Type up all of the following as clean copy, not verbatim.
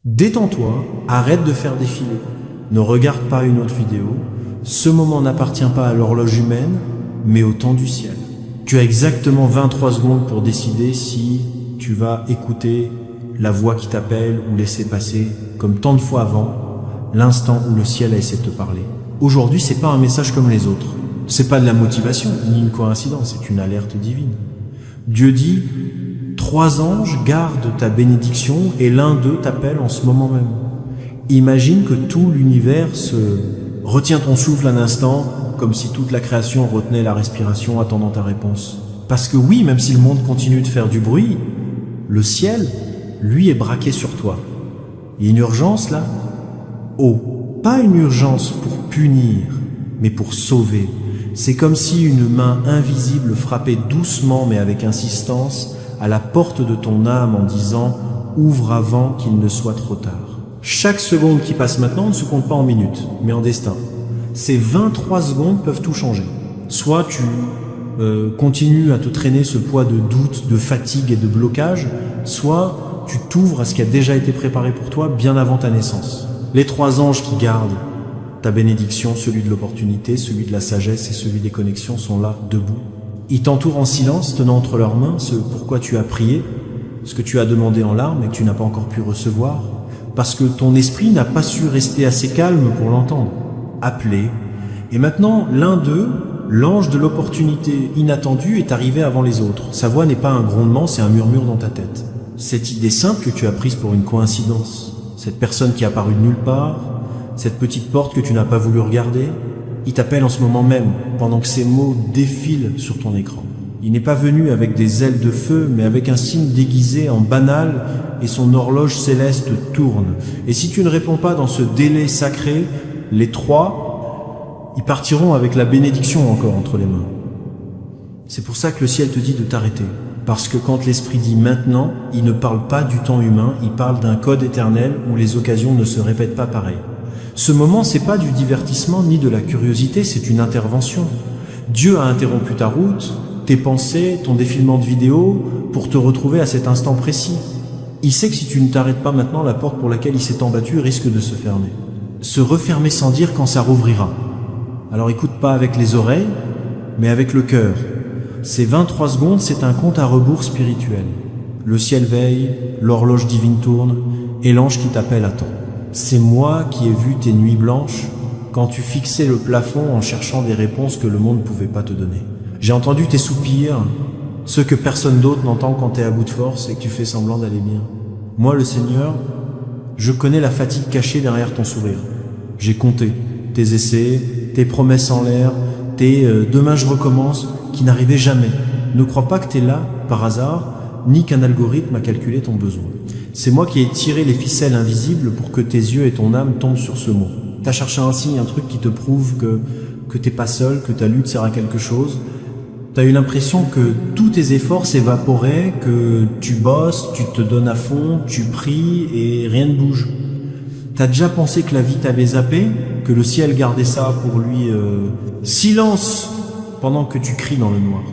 Détends-toi, arrête de faire défiler. Ne regarde pas une autre vidéo. Ce moment n'appartient pas à l'horloge humaine, mais au temps du ciel. Tu as exactement 23 secondes pour décider si tu vas écouter la voix qui t'appelle ou laisser passer, comme tant de fois avant, l'instant où le ciel a essayé de te parler. Aujourd'hui, c'est pas un message comme les autres. C'est pas de la motivation, ni une coïncidence, c'est une alerte divine. Dieu dit, 3 anges gardent ta bénédiction et l'un d'eux t'appelle en ce moment même. Imagine que tout l'univers se retient ton souffle un instant, comme si toute la création retenait la respiration attendant ta réponse. Parce que oui, même si le monde continue de faire du bruit, le ciel, lui, est braqué sur toi. Il y a une urgence là? Oh, pas une urgence pour punir, mais pour sauver. C'est comme si une main invisible frappait doucement mais avec insistance à la porte de ton âme en disant « Ouvre avant qu'il ne soit trop tard ». Chaque seconde qui passe maintenant ne se compte pas en minutes, mais en destin. Ces 23 secondes peuvent tout changer. Soit tu continues à te traîner ce poids de doute, de fatigue et de blocage, soit tu t'ouvres à ce qui a déjà été préparé pour toi bien avant ta naissance. Les 3 anges qui gardent ta bénédiction, celui de l'opportunité, celui de la sagesse et celui des connexions sont là, debout. Ils t'entourent en silence, tenant entre leurs mains ce pourquoi tu as prié, ce que tu as demandé en larmes et que tu n'as pas encore pu recevoir, parce que ton esprit n'a pas su rester assez calme pour l'entendre. Appelé. Et maintenant, l'un d'eux, l'ange de l'opportunité inattendue, est arrivé avant les autres. Sa voix n'est pas un grondement, c'est un murmure dans ta tête. Cette idée simple que tu as prise pour une coïncidence, cette personne qui est apparue de nulle part, cette petite porte que tu n'as pas voulu regarder, il t'appelle en ce moment même, pendant que ces mots défilent sur ton écran. Il n'est pas venu avec des ailes de feu, mais avec un signe déguisé en banal, et son horloge céleste tourne. Et si tu ne réponds pas dans ce délai sacré, les 3, ils partiront avec la bénédiction encore entre les mains. C'est pour ça que le ciel te dit de t'arrêter. Parce que quand l'esprit dit maintenant, il ne parle pas du temps humain, il parle d'un code éternel où les occasions ne se répètent pas pareil. Ce moment, c'est pas du divertissement ni de la curiosité, c'est une intervention. Dieu a interrompu ta route, tes pensées, ton défilement de vidéos, pour te retrouver à cet instant précis. Il sait que si tu ne t'arrêtes pas maintenant, la porte pour laquelle il s'est embattu risque de se fermer. Se refermer sans dire quand ça rouvrira. Alors écoute pas avec les oreilles, mais avec le cœur. Ces 23 secondes, c'est un compte à rebours spirituel. Le ciel veille, l'horloge divine tourne, et l'ange qui t'appelle attend. C'est moi qui ai vu tes nuits blanches quand tu fixais le plafond en cherchant des réponses que le monde ne pouvait pas te donner. J'ai entendu tes soupirs, ceux que personne d'autre n'entend quand t'es à bout de force et que tu fais semblant d'aller bien. Moi, le Seigneur, je connais la fatigue cachée derrière ton sourire. J'ai compté tes essais, tes promesses en l'air, tes demain je recommence qui n'arrivaient jamais. Ne crois pas que t'es là par hasard, ni qu'un algorithme a calculé ton besoin. C'est moi qui ai tiré les ficelles invisibles pour que tes yeux et ton âme tombent sur ce mot. T'as cherché un signe, un truc qui te prouve que t'es pas seul, que ta lutte sert à quelque chose. T'as eu l'impression que tous tes efforts s'évaporaient, que tu bosses, tu te donnes à fond, tu pries et rien ne bouge. T'as déjà pensé que la vie t'avait zappé, que le ciel gardait ça pour lui silence pendant que tu cries dans le noir.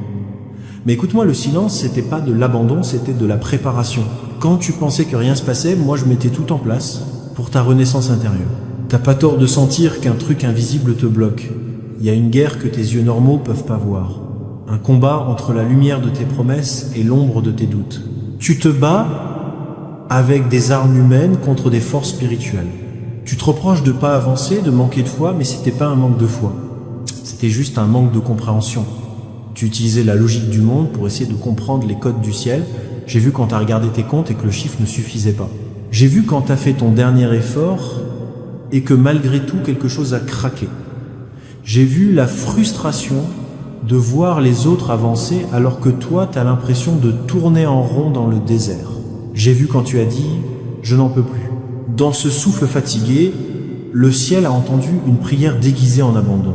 Mais écoute-moi, le silence, c'était pas de l'abandon, c'était de la préparation. Quand tu pensais que rien se passait, moi je mettais tout en place pour ta renaissance intérieure. T'as pas tort de sentir qu'un truc invisible te bloque. Il y a une guerre que tes yeux normaux peuvent pas voir. Un combat entre la lumière de tes promesses et l'ombre de tes doutes. Tu te bats avec des armes humaines contre des forces spirituelles. Tu te reproches de pas avancer, de manquer de foi, mais c'était pas un manque de foi. C'était juste un manque de compréhension. Tu utilisais la logique du monde pour essayer de comprendre les codes du ciel. J'ai vu quand t'as regardé tes comptes et que le chiffre ne suffisait pas. J'ai vu quand t'as fait ton dernier effort et que malgré tout quelque chose a craqué. J'ai vu la frustration de voir les autres avancer alors que toi t'as l'impression de tourner en rond dans le désert. J'ai vu quand tu as dit « je n'en peux plus ». Dans ce souffle fatigué, le ciel a entendu une prière déguisée en abandon.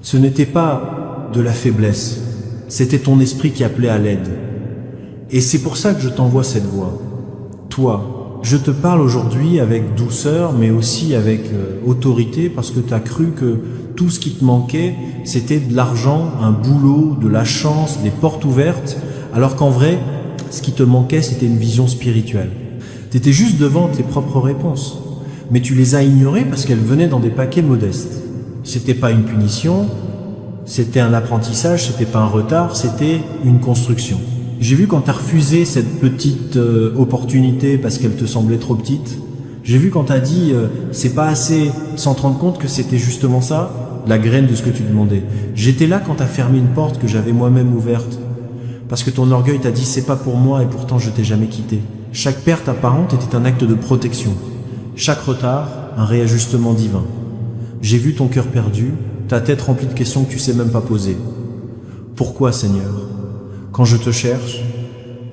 Ce n'était pas de la faiblesse, c'était ton esprit qui appelait à l'aide. Et c'est pour ça que je t'envoie cette voix. Toi, je te parle aujourd'hui avec douceur, mais aussi avec autorité, parce que tu as cru que tout ce qui te manquait, c'était de l'argent, un boulot, de la chance, des portes ouvertes, alors qu'en vrai, ce qui te manquait, c'était une vision spirituelle. T'étais juste devant tes propres réponses. Mais tu les as ignorées parce qu'elles venaient dans des paquets modestes. C'était pas une punition, c'était un apprentissage, c'était pas un retard, c'était une construction. J'ai vu quand t'as refusé cette petite opportunité parce qu'elle te semblait trop petite. J'ai vu quand t'as dit c'est pas assez, sans te rendre compte que c'était justement ça, la graine de ce que tu demandais. J'étais là quand t'as fermé une porte que j'avais moi-même ouverte. Parce que ton orgueil t'a dit c'est pas pour moi et pourtant je t'ai jamais quitté. Chaque perte apparente était un acte de protection. Chaque retard, un réajustement divin. J'ai vu ton cœur perdu, ta tête remplie de questions que tu sais même pas poser. Pourquoi, Seigneur? Quand je te cherche,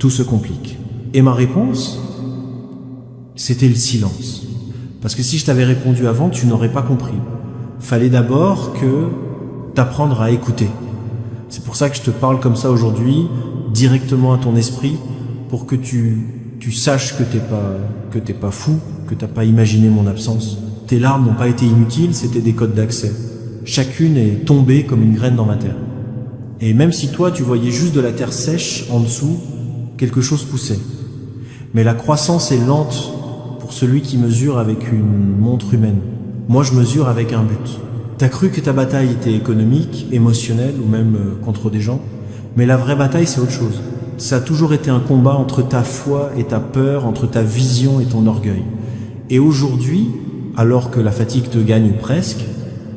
tout se complique. Et ma réponse, c'était le silence. Parce que si je t'avais répondu avant, tu n'aurais pas compris. Fallait d'abord que t'apprendre à écouter. C'est pour ça que je te parle comme ça aujourd'hui, directement à ton esprit, pour que tu saches que t'es pas fou, que t'as pas imaginé mon absence. Tes larmes n'ont pas été inutiles, c'était des codes d'accès. Chacune est tombée comme une graine dans ma terre. Et même si toi, tu voyais juste de la terre sèche en dessous, quelque chose poussait. Mais la croissance est lente pour celui qui mesure avec une montre humaine. Moi, je mesure avec un but. T'as cru que ta bataille était économique, émotionnelle ou même contre des gens, mais la vraie bataille, c'est autre chose. Ça a toujours été un combat entre ta foi et ta peur, entre ta vision et ton orgueil. Et aujourd'hui, alors que la fatigue te gagne presque,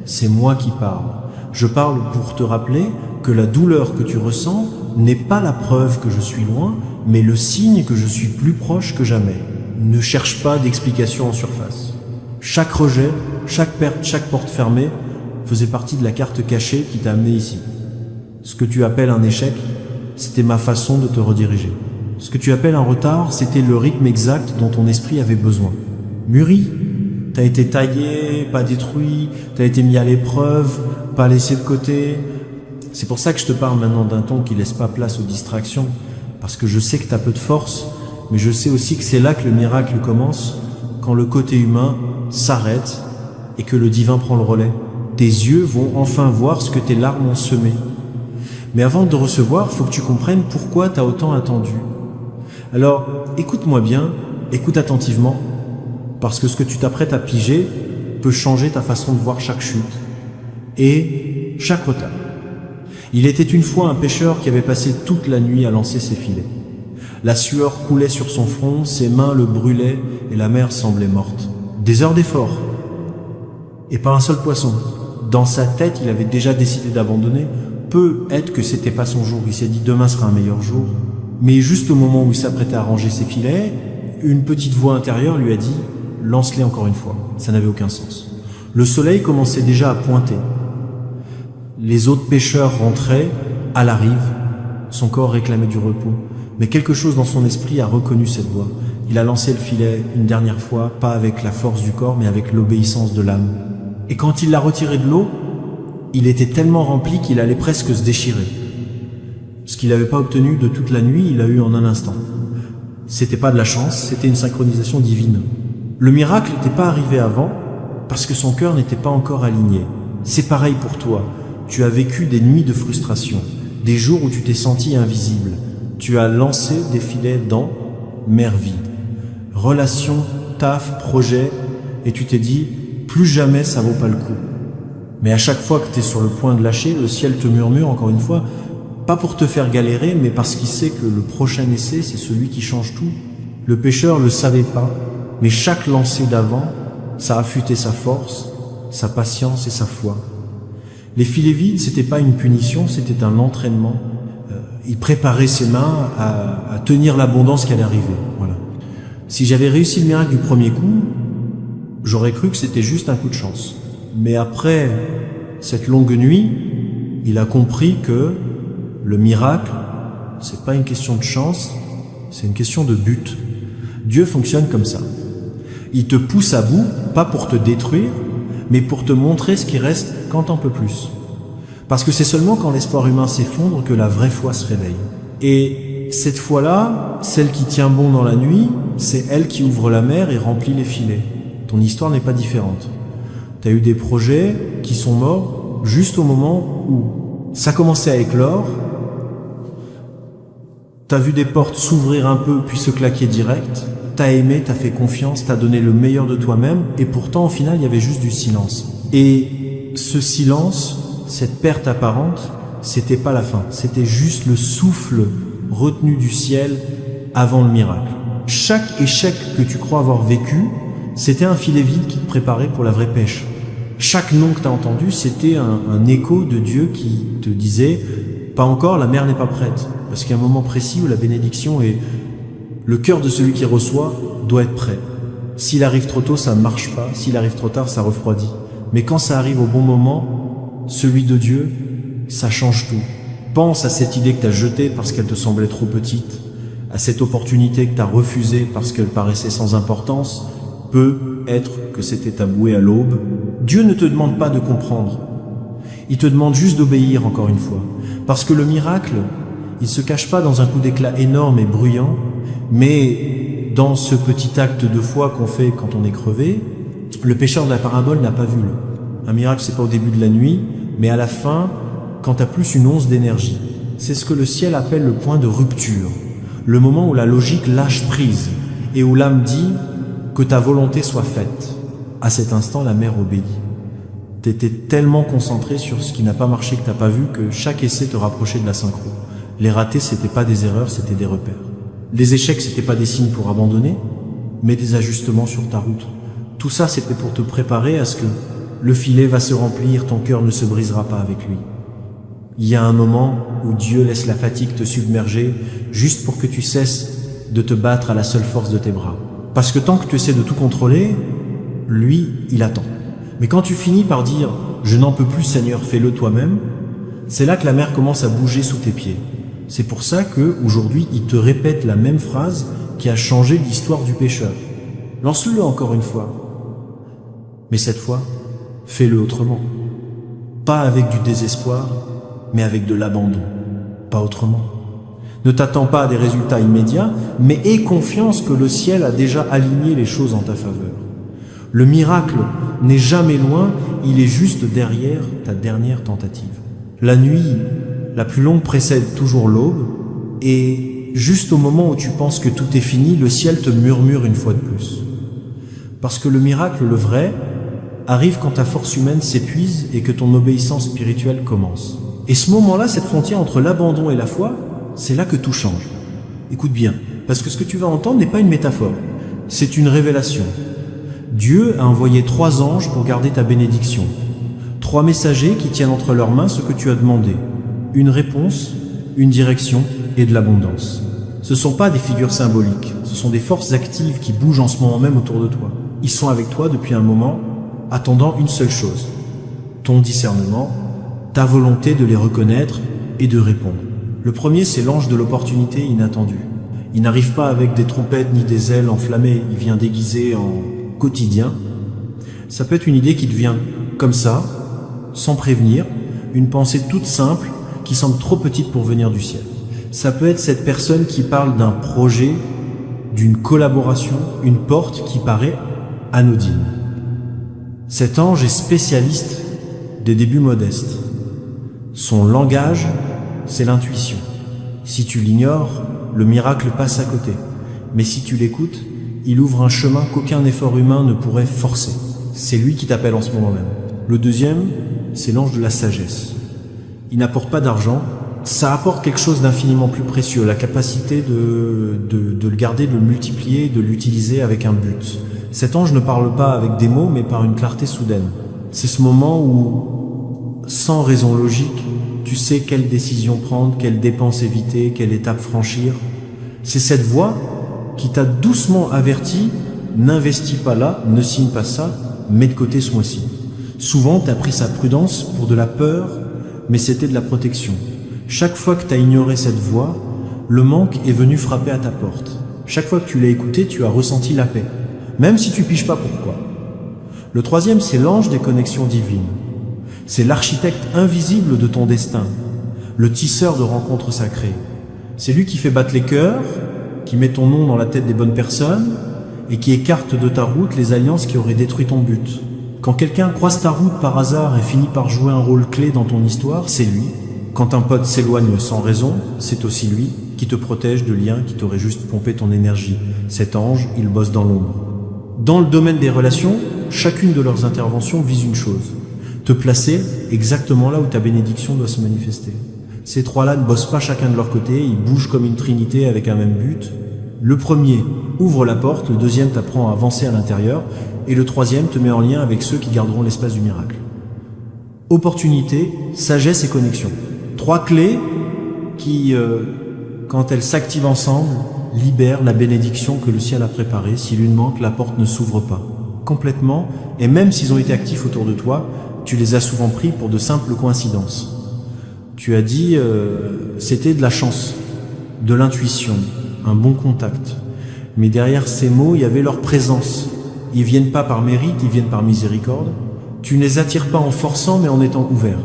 c'est moi qui parle. Je parle pour te rappeler que la douleur que tu ressens n'est pas la preuve que je suis loin, mais le signe que je suis plus proche que jamais. Ne cherche pas d'explication en surface. Chaque rejet, chaque perte, chaque porte fermée faisait partie de la carte cachée qui t'a amené ici. Ce que tu appelles un échec, c'était ma façon de te rediriger. Ce que tu appelles un retard, c'était le rythme exact dont ton esprit avait besoin. Mûri, t'as été taillé, pas détruit, t'as été mis à l'épreuve, pas laissé de côté. C'est pour ça que je te parle maintenant d'un ton qui laisse pas place aux distractions, parce que je sais que t'as peu de force, mais je sais aussi que c'est là que le miracle commence, quand le côté humain s'arrête et que le divin prend le relais. Tes yeux vont enfin voir ce que tes larmes ont semé. Mais avant de recevoir, faut que tu comprennes pourquoi t'as autant attendu. Alors, écoute-moi bien, écoute attentivement, parce que ce que tu t'apprêtes à piger peut changer ta façon de voir chaque chute et chaque retard. Il était une fois un pêcheur qui avait passé toute la nuit à lancer ses filets. La sueur coulait sur son front, ses mains le brûlaient et la mer semblait morte. Des heures d'effort, et pas un seul poisson. Dans sa tête, il avait déjà décidé d'abandonner. Peut-être que c'était pas son jour, il s'est dit demain sera un meilleur jour. Mais juste au moment où il s'apprêtait à ranger ses filets, une petite voix intérieure lui a dit « Lance-les encore une fois ». Ça n'avait aucun sens. Le soleil commençait déjà à pointer. Les autres pêcheurs rentraient à la rive. Son corps réclamait du repos. Mais quelque chose dans son esprit a reconnu cette voix. Il a lancé le filet une dernière fois, pas avec la force du corps, mais avec l'obéissance de l'âme. Et quand il l'a retiré de l'eau, il était tellement rempli qu'il allait presque se déchirer. Ce qu'il n'avait pas obtenu de toute la nuit, il l'a eu en un instant. C'était pas de la chance, c'était une synchronisation divine. Le miracle n'était pas arrivé avant, parce que son cœur n'était pas encore aligné. C'est pareil pour toi. Tu as vécu des nuits de frustration, des jours où tu t'es senti invisible. Tu as lancé des filets dans mer vide. Relation, taf, projet, et tu t'es dit, plus jamais ça vaut pas le coup. Mais à chaque fois que tu es sur le point de lâcher, le ciel te murmure encore une fois, pas pour te faire galérer, mais parce qu'il sait que le prochain essai, c'est celui qui change tout. Le pêcheur le savait pas, mais chaque lancer d'avant, ça affûtait sa force, sa patience et sa foi. Les filets vides, c'était pas une punition, c'était un entraînement. Il préparait ses mains à tenir l'abondance qui allait arriver. Voilà. Si j'avais réussi le miracle du premier coup, j'aurais cru que c'était juste un coup de chance. Mais après cette longue nuit, il a compris que le miracle, c'est pas une question de chance, c'est une question de but. Dieu fonctionne comme ça. Il te pousse à bout, pas pour te détruire, mais pour te montrer ce qui reste quand t'en peux plus. Parce que c'est seulement quand l'espoir humain s'effondre que la vraie foi se réveille. Et cette foi-là, celle qui tient bon dans la nuit, c'est elle qui ouvre la mer et remplit les filets. Ton histoire n'est pas différente. T'as eu des projets qui sont morts juste au moment où ça commençait à éclore T'as vu des portes s'ouvrir un peu puis se claquer direct. T'as aimé, t'as fait confiance, t'as donné le meilleur de toi-même, et pourtant au final il y avait juste du silence. Et ce silence, cette perte apparente, c'était pas la fin, c'était juste le souffle retenu du ciel avant le miracle. Chaque échec que tu crois avoir vécu, c'était un filet vide qui te préparait pour la vraie pêche. Chaque nom que tu as entendu, c'était un écho de Dieu qui te disait « Pas encore, la mer n'est pas prête ». Parce qu'il y a un moment précis où la bénédiction et le cœur de celui qui reçoit doit être prêt. S'il arrive trop tôt, ça ne marche pas. S'il arrive trop tard, ça refroidit. Mais quand ça arrive au bon moment, celui de Dieu, ça change tout. Pense à cette idée que tu as jetée parce qu'elle te semblait trop petite, à cette opportunité que tu as refusée parce qu'elle paraissait sans importance. Peut être que c'était ta bouée à l'aube. Dieu ne te demande pas de comprendre. Il te demande juste d'obéir encore une fois. Parce que le miracle, il ne se cache pas dans un coup d'éclat énorme et bruyant, mais dans ce petit acte de foi qu'on fait quand on est crevé. Le pécheur de la parabole n'a pas vu. Un miracle, c'est pas au début de la nuit, mais à la fin, quand tu as plus une once d'énergie. C'est ce que le ciel appelle le point de rupture. Le moment où la logique lâche prise et où l'âme dit que ta volonté soit faite. À cet instant, la mer obéit. Tu étais tellement concentré sur ce qui n'a pas marché, que tu n'as pas vu, que chaque essai te rapprochait de la synchro. Les ratés, c'était pas des erreurs, c'était des repères. Les échecs, c'était pas des signes pour abandonner, mais des ajustements sur ta route. Tout ça, c'était pour te préparer à ce que le filet va se remplir, ton cœur ne se brisera pas avec lui. Il y a un moment où Dieu laisse la fatigue te submerger, juste pour que tu cesses de te battre à la seule force de tes bras. Parce que tant que tu essaies de tout contrôler, lui, il attend. Mais quand tu finis par dire « Je n'en peux plus Seigneur, fais-le toi-même », c'est là que la mer commence à bouger sous tes pieds. C'est pour ça qu'aujourd'hui, il te répète la même phrase qui a changé l'histoire du pécheur. Lance-le encore une fois. Mais cette fois, fais-le autrement. Pas avec du désespoir, mais avec de l'abandon. Pas autrement. Ne t'attends pas à des résultats immédiats, mais aie confiance que le ciel a déjà aligné les choses en ta faveur. Le miracle n'est jamais loin, il est juste derrière ta dernière tentative. La nuit la plus longue précède toujours l'aube, et juste au moment où tu penses que tout est fini, le ciel te murmure une fois de plus. Parce que le miracle, le vrai, arrive quand ta force humaine s'épuise et que ton obéissance spirituelle commence. Et ce moment-là, cette frontière entre l'abandon et la foi, c'est là que tout change. Écoute bien, parce que ce que tu vas entendre n'est pas une métaphore, c'est une révélation. Dieu a envoyé 3 anges pour garder ta bénédiction. 3 messagers qui tiennent entre leurs mains ce que tu as demandé. Une réponse, une direction et de l'abondance. Ce ne sont pas des figures symboliques, ce sont des forces actives qui bougent en ce moment même autour de toi. Ils sont avec toi depuis un moment, attendant une seule chose, ton discernement, ta volonté de les reconnaître et de répondre. Le premier, c'est l'ange de l'opportunité inattendue. Il n'arrive pas avec des trompettes ni des ailes enflammées, il vient déguisé en quotidien. Ça peut être une idée qui te vient comme ça, sans prévenir, une pensée toute simple qui semble trop petite pour venir du ciel. Ça peut être cette personne qui parle d'un projet, d'une collaboration, une porte qui paraît anodine. Cet ange est spécialiste des débuts modestes. Son langage, c'est l'intuition. Si tu l'ignores, le miracle passe à côté. Mais si tu l'écoutes, il ouvre un chemin qu'aucun effort humain ne pourrait forcer. C'est lui qui t'appelle en ce moment même. Le deuxième, c'est l'ange de la sagesse. Il n'apporte pas d'argent, ça apporte quelque chose d'infiniment plus précieux, la capacité de le garder, de le multiplier, de l'utiliser avec un but. Cet ange ne parle pas avec des mots, mais par une clarté soudaine. C'est ce moment où, sans raison logique, tu sais quelle décision prendre, quelle dépense éviter, quelle étape franchir. C'est cette voix qui t'a doucement averti, n'investis pas là, ne signe pas ça, mets de côté ce mois-ci. Souvent, t'as pris sa prudence pour de la peur, mais c'était de la protection. Chaque fois que t'as ignoré cette voix, le manque est venu frapper à ta porte. Chaque fois que tu l'as écouté, tu as ressenti la paix, même si tu piges pas pourquoi. Le troisième, c'est l'ange des connexions divines. C'est l'architecte invisible de ton destin, le tisseur de rencontres sacrées. C'est lui qui fait battre les cœurs, qui met ton nom dans la tête des bonnes personnes et qui écarte de ta route les alliances qui auraient détruit ton but. Quand quelqu'un croise ta route par hasard et finit par jouer un rôle clé dans ton histoire, c'est lui. Quand un pote s'éloigne sans raison, c'est aussi lui. qui te protège de liens qui t'auraient juste pompé ton énergie. Cet ange, il bosse dans l'ombre. Dans le domaine des relations, chacune de leurs interventions vise une chose: te placer exactement là où ta bénédiction doit se manifester. Ces trois-là ne bossent pas chacun de leur côté, ils bougent comme une trinité avec un même but. Le premier ouvre la porte, le deuxième t'apprend à avancer à l'intérieur, et le troisième te met en lien avec ceux qui garderont l'espace du miracle. Opportunité, sagesse et connexion. Trois clés qui, quand elles s'activent ensemble, libèrent la bénédiction que le ciel a préparée. Si l'une manque, la porte ne s'ouvre pas complètement, et même s'ils ont été actifs autour de toi, tu les as souvent pris pour de simples coïncidences. Tu as dit, c'était de la chance, de l'intuition, un bon contact. Mais derrière ces mots, il y avait leur présence. Ils viennent pas par mérite, ils viennent par miséricorde. Tu ne les attires pas en forçant, mais en étant ouvert.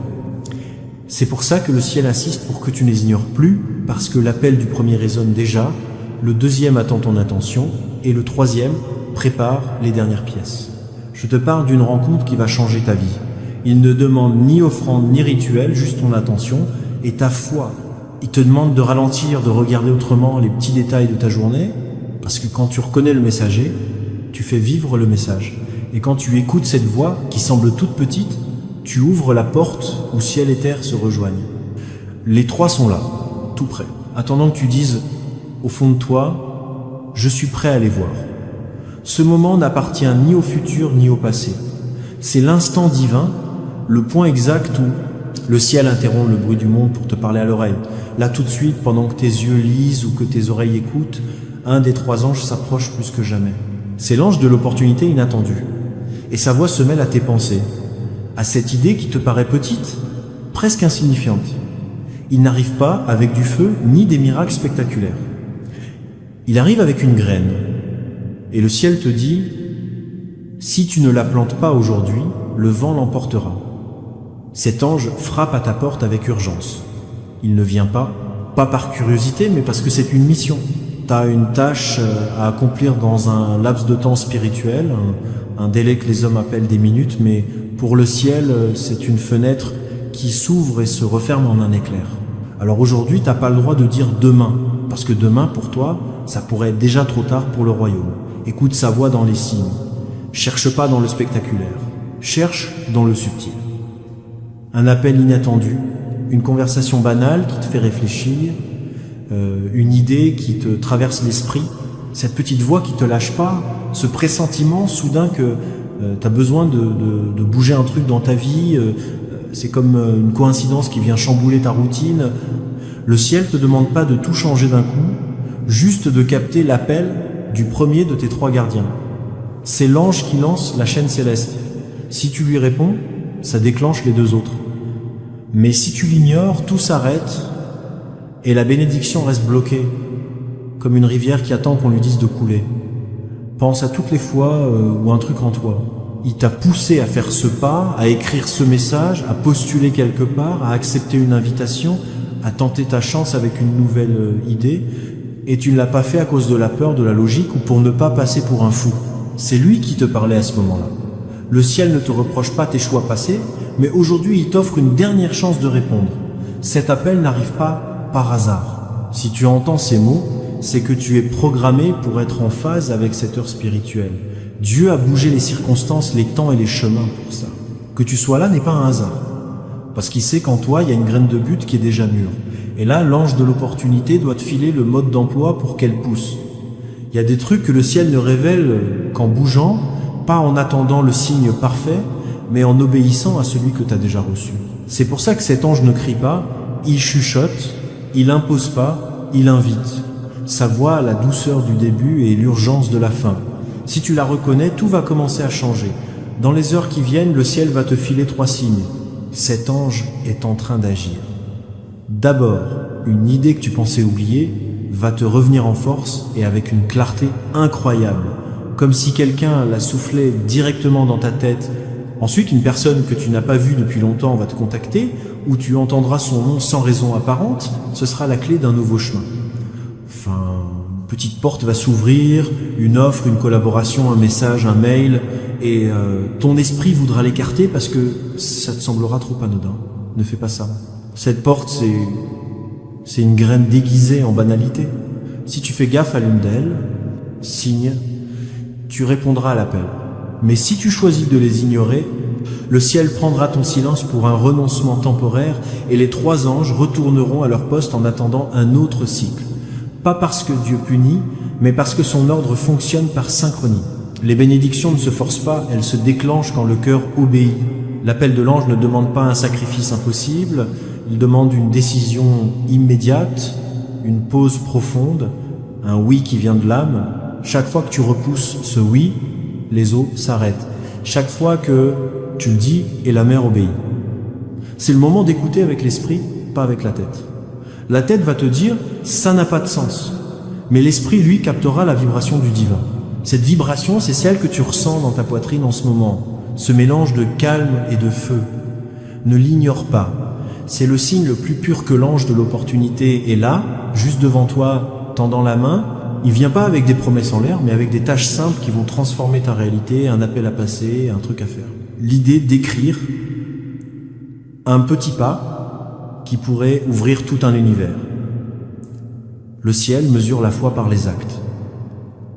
C'est pour ça que le ciel insiste pour que tu ne les ignores plus, parce que l'appel du premier résonne déjà, le deuxième attend ton attention, et le troisième prépare les dernières pièces. Je te parle d'une rencontre qui va changer ta vie. Il ne demande ni offrande ni rituel, juste ton attention et ta foi. Il te demande de ralentir, de regarder autrement les petits détails de ta journée, parce que quand tu reconnais le messager, tu fais vivre le message. Et quand tu écoutes cette voix, qui semble toute petite, tu ouvres la porte où ciel et terre se rejoignent. Les trois sont là, tout près, attendant que tu dises, au fond de toi, je suis prêt à les voir. Ce moment n'appartient ni au futur ni au passé. C'est l'instant divin, le point exact où le ciel interrompt le bruit du monde pour te parler à l'oreille. Là tout de suite, pendant que tes yeux lisent ou que tes oreilles écoutent, un des trois anges s'approche plus que jamais. C'est l'ange de l'opportunité inattendue. Et sa voix se mêle à tes pensées, à cette idée qui te paraît petite, presque insignifiante. Il n'arrive pas avec du feu ni des miracles spectaculaires. Il arrive avec une graine. Et le ciel te dit, si tu ne la plantes pas aujourd'hui, le vent l'emportera. Cet ange frappe à ta porte avec urgence. Il ne vient pas par curiosité, mais parce que c'est une mission. Tu as une tâche à accomplir dans un laps de temps spirituel, un délai que les hommes appellent des minutes, mais pour le ciel, c'est une fenêtre qui s'ouvre et se referme en un éclair. Alors aujourd'hui, tu n'as pas le droit de dire demain, parce que demain, pour toi, ça pourrait être déjà trop tard pour le royaume. Écoute sa voix dans les signes. Cherche pas dans le spectaculaire. Cherche dans le subtil. Un appel inattendu, une conversation banale qui te fait réfléchir, une idée qui te traverse l'esprit, cette petite voix qui te lâche pas, ce pressentiment soudain que tu as besoin de bouger un truc dans ta vie, c'est comme une coïncidence qui vient chambouler ta routine. Le ciel te demande pas de tout changer d'un coup, juste de capter l'appel du premier de tes trois gardiens. C'est l'ange qui lance la chaîne céleste. Si tu lui réponds, ça déclenche les deux autres. Mais si tu l'ignores, tout s'arrête et la bénédiction reste bloquée, comme une rivière qui attend qu'on lui dise de couler. Pense à toutes les fois où un truc en toi, il t'a poussé à faire ce pas, à écrire ce message, à postuler quelque part, à accepter une invitation, à tenter ta chance avec une nouvelle idée, et tu ne l'as pas fait à cause de la peur, de la logique ou pour ne pas passer pour un fou. C'est lui qui te parlait à ce moment-là. Le ciel ne te reproche pas tes choix passés, mais aujourd'hui il t'offre une dernière chance de répondre. Cet appel n'arrive pas par hasard. Si tu entends ces mots, c'est que tu es programmé pour être en phase avec cette heure spirituelle. Dieu a bougé les circonstances, les temps et les chemins pour ça. Que tu sois là n'est pas un hasard. Parce qu'il sait qu'en toi, il y a une graine de but qui est déjà mûre. Et là, l'ange de l'opportunité doit te filer le mode d'emploi pour qu'elle pousse. Il y a des trucs que le ciel ne révèle qu'en bougeant, pas en attendant le signe parfait, mais en obéissant à celui que tu as déjà reçu. C'est pour ça que cet ange ne crie pas, il chuchote, il impose pas, il invite. Sa voix a la douceur du début et l'urgence de la fin. Si tu la reconnais, tout va commencer à changer. Dans les heures qui viennent, le ciel va te filer trois signes. Cet ange est en train d'agir. D'abord, une idée que tu pensais oublier va te revenir en force et avec une clarté incroyable, comme si quelqu'un la soufflait directement dans ta tête. Ensuite, une personne que tu n'as pas vue depuis longtemps va te contacter, ou tu entendras son nom sans raison apparente, ce sera la clé d'un nouveau chemin. Enfin, une petite porte va s'ouvrir, une offre, une collaboration, un message, un mail, et ton esprit voudra l'écarter parce que ça te semblera trop anodin. Ne fais pas ça. Cette porte, C'est une graine déguisée en banalité. Si tu fais gaffe à l'une d'elles, signe, tu répondras à l'appel. Mais si tu choisis de les ignorer, le ciel prendra ton silence pour un renoncement temporaire et les 3 anges retourneront à leur poste en attendant un autre cycle. Pas parce que Dieu punit, mais parce que son ordre fonctionne par synchronie. Les bénédictions ne se forcent pas, elles se déclenchent quand le cœur obéit. L'appel de l'ange ne demande pas un sacrifice impossible, il demande une décision immédiate, une pause profonde, un oui qui vient de l'âme. Chaque fois que tu repousses ce oui, les eaux s'arrêtent. Chaque fois que tu le dis et la mer obéit. C'est le moment d'écouter avec l'esprit, pas avec la tête. La tête va te dire, ça n'a pas de sens. Mais l'esprit, lui, captera la vibration du divin. Cette vibration, c'est celle que tu ressens dans ta poitrine en ce moment. Ce mélange de calme et de feu. Ne l'ignore pas. C'est le signe le plus pur que l'ange de l'opportunité est là, juste devant toi, tendant la main. Il vient pas avec des promesses en l'air, mais avec des tâches simples qui vont transformer ta réalité, un appel à passer, un truc à faire. L'idée d'écrire un petit pas qui pourrait ouvrir tout un univers. Le ciel mesure la foi par les actes,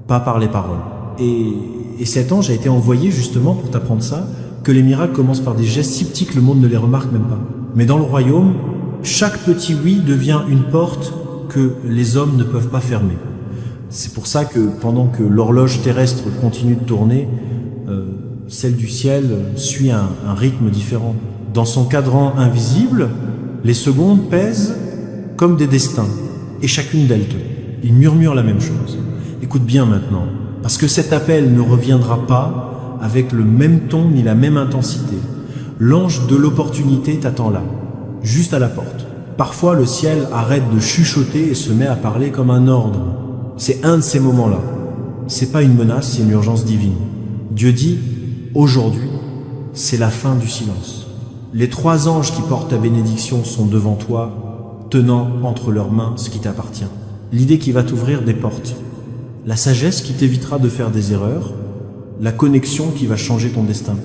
pas par les paroles. Et cet ange a été envoyé justement pour t'apprendre ça, que les miracles commencent par des gestes si petits que le monde ne les remarque même pas. Mais dans le royaume, chaque petit oui devient une porte que les hommes ne peuvent pas fermer. C'est pour ça que pendant que l'horloge terrestre continue de tourner, celle du ciel suit un rythme différent. Dans son cadran invisible, les secondes pèsent comme des destins, et chacune d'elles il murmure la même chose. Écoute bien maintenant, parce que cet appel ne reviendra pas avec le même ton ni la même intensité. L'ange de l'opportunité t'attend là, juste à la porte. Parfois, le ciel arrête de chuchoter et se met à parler comme un ordre. C'est un de ces moments-là. C'est pas une menace, c'est une urgence divine. Dieu dit, aujourd'hui, c'est la fin du silence. Les 3 anges qui portent ta bénédiction sont devant toi, tenant entre leurs mains ce qui t'appartient. L'idée qui va t'ouvrir des portes. La sagesse qui t'évitera de faire des erreurs. La connexion qui va changer ton destin.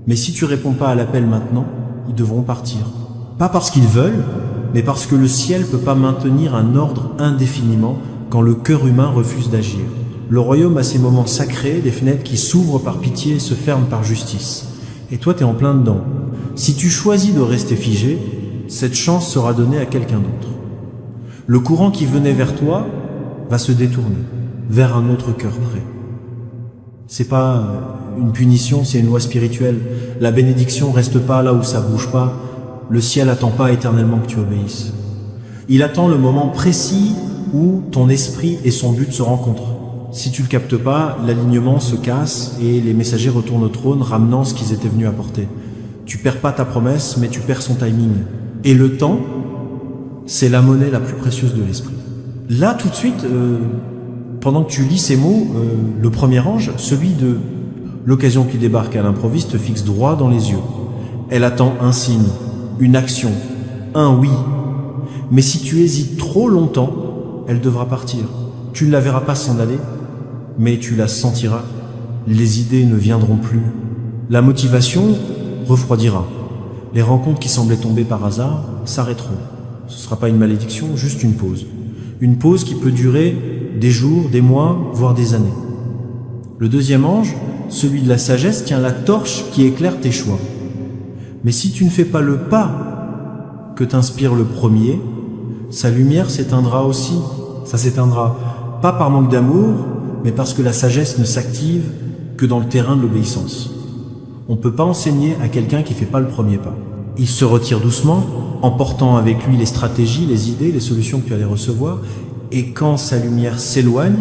Mais si tu réponds pas à l'appel maintenant, ils devront partir. Pas parce qu'ils veulent, mais parce que le ciel peut pas maintenir un ordre indéfiniment quand le cœur humain refuse d'agir. Le royaume a ses moments sacrés, des fenêtres qui s'ouvrent par pitié et se ferment par justice. Et toi, t'es en plein dedans. Si tu choisis de rester figé, cette chance sera donnée à quelqu'un d'autre. Le courant qui venait vers toi va se détourner vers un autre cœur près. C'est pas une punition, c'est une loi spirituelle. La bénédiction reste pas là où ça bouge pas. Le ciel attend pas éternellement que tu obéisses. Il attend le moment précis où ton esprit et son but se rencontrent. Si tu le captes pas, l'alignement se casse et les messagers retournent au trône, ramenant ce qu'ils étaient venus apporter. Tu perds pas ta promesse, mais tu perds son timing. Et le temps, c'est la monnaie la plus précieuse de l'esprit. Là, tout de suite, pendant que tu lis ces mots, le premier ange, celui de l'occasion qui débarque à l'improviste, te fixe droit dans les yeux. Elle attend un signe, une action, un oui. Mais si tu hésites trop longtemps, elle devra partir. Tu ne la verras pas s'en aller, mais tu la sentiras. Les idées ne viendront plus. La motivation refroidira. Les rencontres qui semblaient tomber par hasard s'arrêteront. Ce ne sera pas une malédiction, juste une pause. Une pause qui peut durer des jours, des mois, voire des années. Le deuxième ange, celui de la sagesse, tient la torche qui éclaire tes choix. Mais si tu ne fais pas le pas que t'inspire le premier, sa lumière s'éteindra aussi. Ça s'éteindra, pas par manque d'amour, mais parce que la sagesse ne s'active que dans le terrain de l'obéissance. On ne peut pas enseigner à quelqu'un qui ne fait pas le premier pas. Il se retire doucement, emportant avec lui les stratégies, les idées, les solutions que tu allais recevoir, et quand sa lumière s'éloigne,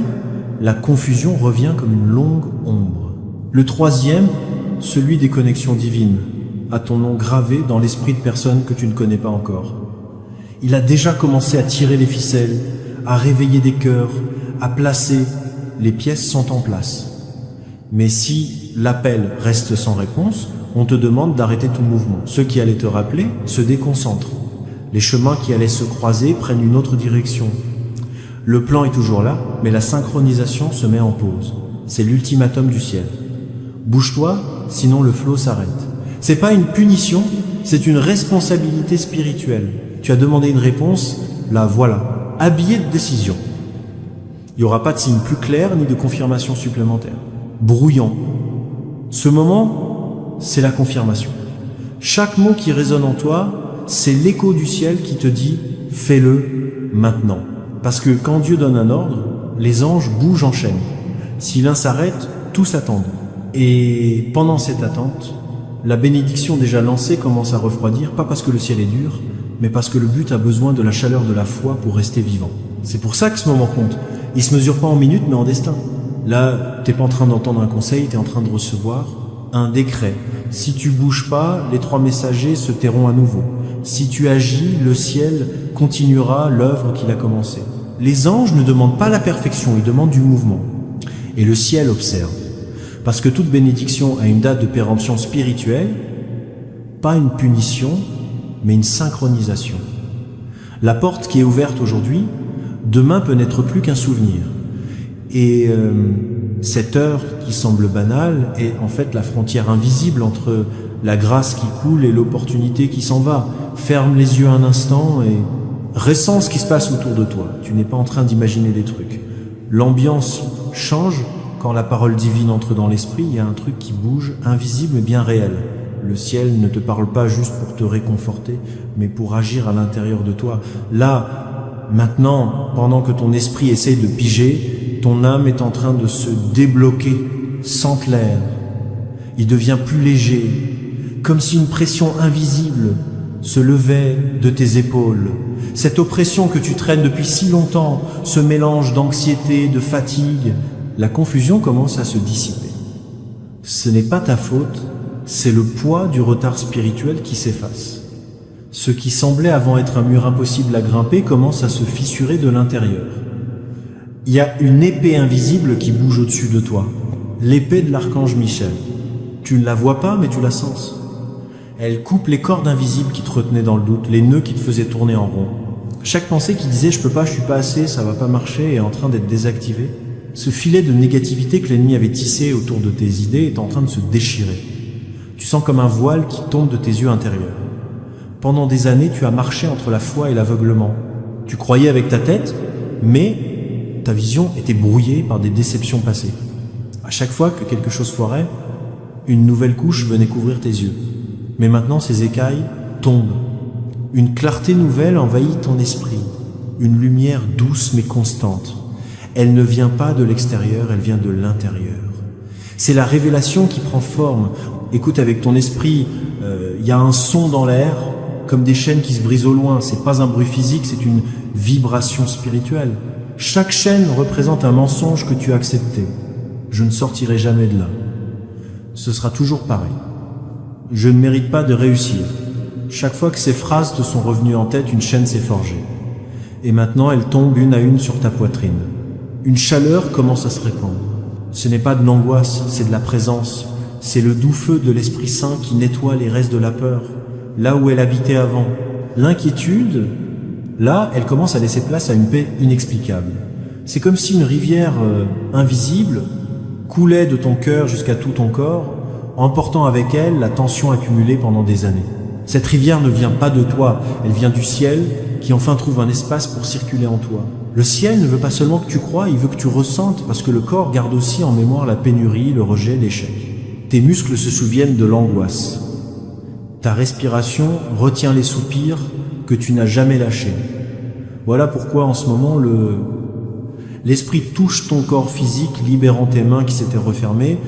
la confusion revient comme une longue ombre. Le troisième, celui des connexions divines, a ton nom gravé dans l'esprit de personnes que tu ne connais pas encore. Il a déjà commencé à tirer les ficelles, à réveiller des cœurs, à placer. Les pièces sont en place. Mais si l'appel reste sans réponse, on te demande d'arrêter tout mouvement. Ceux qui allaient te rappeler se déconcentrent. Les chemins qui allaient se croiser prennent une autre direction. Le plan est toujours là, mais la synchronisation se met en pause. C'est l'ultimatum du ciel. Bouge-toi, sinon le flot s'arrête. C'est pas une punition, c'est une responsabilité spirituelle. Tu as demandé une réponse, là voilà, habillé de décision. Il n'y aura pas de signe plus clair ni de confirmation supplémentaire. Brouillant. Ce moment, c'est la confirmation. Chaque mot qui résonne en toi, c'est l'écho du ciel qui te dit « fais-le maintenant ». Parce que quand Dieu donne un ordre, les anges bougent en chaîne. Si l'un s'arrête, tous attendent. Et pendant cette attente, la bénédiction déjà lancée commence à refroidir, pas parce que le ciel est dur, mais parce que le but a besoin de la chaleur de la foi pour rester vivant. C'est pour ça que ce moment compte. Il se mesure pas en minutes, mais en destin. Là, t'es pas en train d'entendre un conseil, t'es en train de recevoir un décret. Si tu bouges pas, les 3 messagers se tairont à nouveau. Si tu agis, le ciel continuera l'œuvre qu'il a commencée. Les anges ne demandent pas la perfection, ils demandent du mouvement. Et le ciel observe. Parce que toute bénédiction a une date de péremption spirituelle, pas une punition, mais une synchronisation. La porte qui est ouverte aujourd'hui, demain peut n'être plus qu'un souvenir. Et cette heure qui semble banale est en fait la frontière invisible entre la grâce qui coule et l'opportunité qui s'en va. Ferme les yeux un instant et ressens ce qui se passe autour de toi. Tu n'es pas en train d'imaginer des trucs. L'ambiance change quand la parole divine entre dans l'esprit. Il y a un truc qui bouge, invisible mais bien réel. Le ciel ne te parle pas juste pour te réconforter, mais pour agir à l'intérieur de toi. Là, maintenant, pendant que ton esprit essaye de piger, ton âme est en train de se débloquer, s'enclaire. Il devient plus léger, comme si une pression invisible se levait de tes épaules. Cette oppression que tu traînes depuis si longtemps, ce mélange d'anxiété, de fatigue, la confusion commence à se dissiper. Ce n'est pas ta faute, c'est le poids du retard spirituel qui s'efface. Ce qui semblait avant être un mur impossible à grimper commence à se fissurer de l'intérieur. Il y a une épée invisible qui bouge au-dessus de toi, l'épée de l'archange Michel. Tu ne la vois pas, mais tu la sens. Elle coupe les cordes invisibles qui te retenaient dans le doute, les nœuds qui te faisaient tourner en rond. Chaque pensée qui disait « je peux pas, je suis pas assez, ça va pas marcher » est en train d'être désactivée. Ce filet de négativité que l'ennemi avait tissé autour de tes idées est en train de se déchirer. Tu sens comme un voile qui tombe de tes yeux intérieurs. Pendant des années, tu as marché entre la foi et l'aveuglement. Tu croyais avec ta tête, mais ta vision était brouillée par des déceptions passées. À chaque fois que quelque chose foirait, une nouvelle couche venait couvrir tes yeux. Mais maintenant, ces écailles tombent. Une clarté nouvelle envahit ton esprit. Une lumière douce mais constante. Elle ne vient pas de l'extérieur, elle vient de l'intérieur. C'est la révélation qui prend forme. Écoute avec ton esprit, y a un son dans l'air, comme des chaînes qui se brisent au loin. C'est pas un bruit physique, c'est une vibration spirituelle. Chaque chaîne représente un mensonge que tu as accepté. Je ne sortirai jamais de là. Ce sera toujours pareil. Je ne mérite pas de réussir. Chaque fois que ces phrases te sont revenues en tête, une chaîne s'est forgée. Et maintenant, elles tombent une à une sur ta poitrine. Une chaleur commence à se répandre. Ce n'est pas de l'angoisse, c'est de la présence. C'est le doux feu de l'Esprit Saint qui nettoie les restes de la peur, là où elle habitait avant. L'inquiétude, là, elle commence à laisser place à une paix inexplicable. C'est comme si une rivière invisible coulait de ton cœur jusqu'à tout ton corps, emportant avec elle la tension accumulée pendant des années. Cette rivière ne vient pas de toi, elle vient du ciel qui enfin trouve un espace pour circuler en toi. Le ciel ne veut pas seulement que tu crois, il veut que tu ressentes, parce que le corps garde aussi en mémoire la pénurie, le rejet, l'échec. Tes muscles se souviennent de l'angoisse. Ta respiration retient les soupirs que tu n'as jamais lâchés. Voilà pourquoi en ce moment l'esprit touche ton corps physique, libérant tes mains qui s'étaient refermées.